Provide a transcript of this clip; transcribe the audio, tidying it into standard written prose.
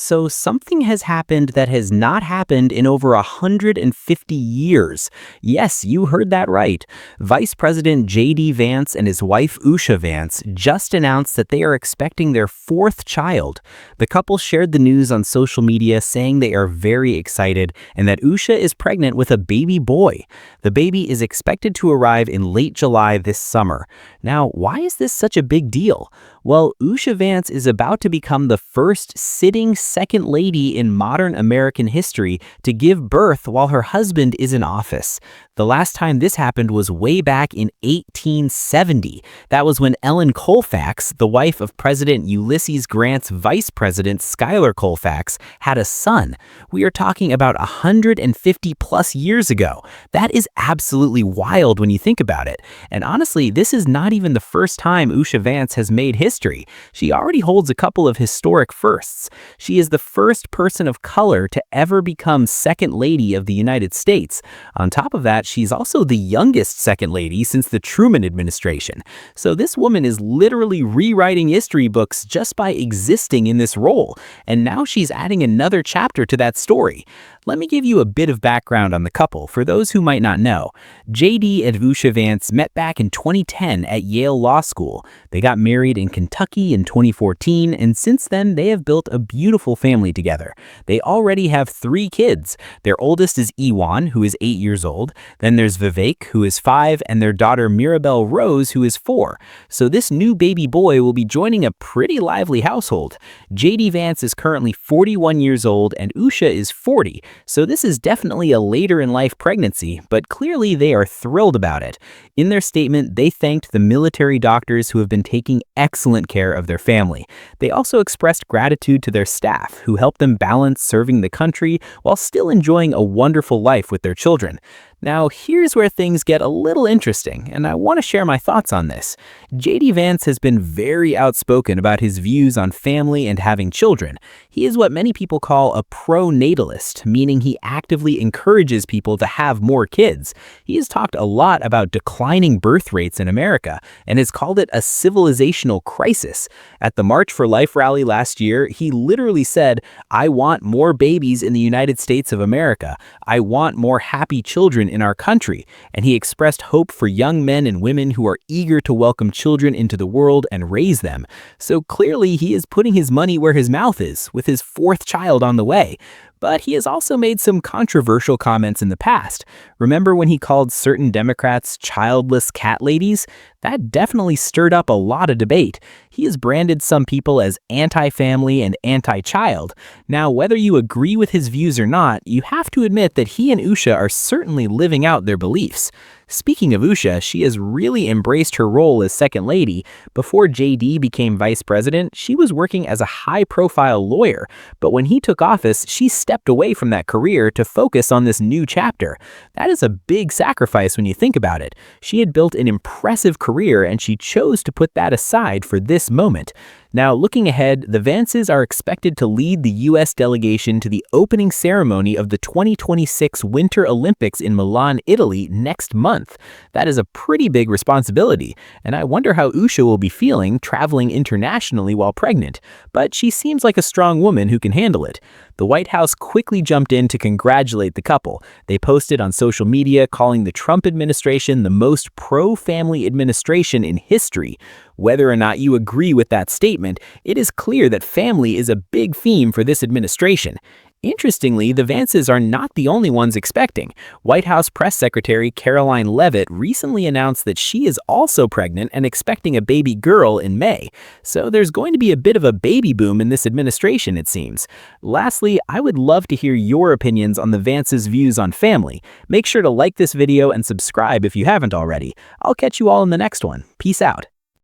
So something has happened that has not happened in over 150 years. Yes, you heard that right. Vice President J.D. Vance and his wife Usha Vance just announced that they are expecting their fourth child. The couple shared the news on social media saying they are very excited and that Usha is pregnant with a baby boy. The baby is expected to arrive in late July this summer. Now, why is this such a big deal? Well, Usha Vance is about to become the first sitting second lady in modern American history to give birth while her husband is in office. The last time this happened was way back in 1870. That was when Ellen Colfax, the wife of President Ulysses Grant's vice president Schuyler Colfax, had a son. We are talking about 150 plus years ago. That is absolutely wild when you think about it. And honestly, this is not even the first time Usha Vance has made history. She already holds a couple of historic firsts. She is the first person of color to ever become Second Lady of the United States. On top of that, she's also the youngest Second Lady since the Truman administration. So this woman is literally rewriting history books just by existing in this role. And now she's adding another chapter to that story. Let me give you a bit of background on the couple for those who might not know. J.D. and Usha Vance met back in 2010 at Yale Law School. They got married in Kentucky in 2014, and since then they have built a beautiful family together. They already have 3 kids. Their oldest is Ewan, who is 8 years old. Then there's Vivek, who is 5, and their daughter Mirabel Rose, who is 4. So this new baby boy will be joining a pretty lively household. J.D. Vance is currently 41 years old and Usha is 40. So this is definitely a later in life pregnancy, but clearly they are thrilled about it. In their statement, they thanked the military doctors who have been taking excellent care of their family. They also expressed gratitude to their staff, who helped them balance serving the country while still enjoying a wonderful life with their children. Now, here's where things get a little interesting, and I want to share my thoughts on this. J.D. Vance has been very outspoken about his views on family and having children. He is what many people call a pro-natalist, meaning he actively encourages people to have more kids. He has talked a lot about declining birth rates in America and has called it a civilizational crisis. At the March for Life rally last year, he literally said, "I want more babies in the United States of America. I want more happy children in our country," and he expressed hope for young men and women who are eager to welcome children into the world and raise them. So clearly he is putting his money where his mouth is, with his 4th child on the way. But he has also made some controversial comments in the past. Remember when he called certain Democrats childless cat ladies? That definitely stirred up a lot of debate. He has branded some people as anti-family and anti-child. Now, whether you agree with his views or not, you have to admit that he and Usha are certainly living out their beliefs. Speaking of Usha, she has really embraced her role as Second Lady. Before J.D. became vice president, she was working as a high-profile lawyer. But when he took office, she stepped away from that career to focus on this new chapter. That is a big sacrifice when you think about it. She had built an impressive career and she chose to put that aside for this moment. Now, looking ahead, the Vances are expected to lead the U.S. delegation to the opening ceremony of the 2026 Winter Olympics in Milan, Italy next month. That is a pretty big responsibility, and I wonder how Usha will be feeling traveling internationally while pregnant, but she seems like a strong woman who can handle it. The White House quickly jumped in to congratulate the couple. They posted on social media calling the Trump administration the most pro-family administration in history. Whether or not you agree with that statement, it is clear that family is a big theme for this administration. Interestingly, the Vances are not the only ones expecting. White House Press Secretary Karoline Leavitt recently announced that she is also pregnant and expecting a baby girl in May. So there's going to be a bit of a baby boom in this administration, it seems. Lastly, I would love to hear your opinions on the Vances' views on family. Make sure to like this video and subscribe if you haven't already. I'll catch you all in the next one. Peace out.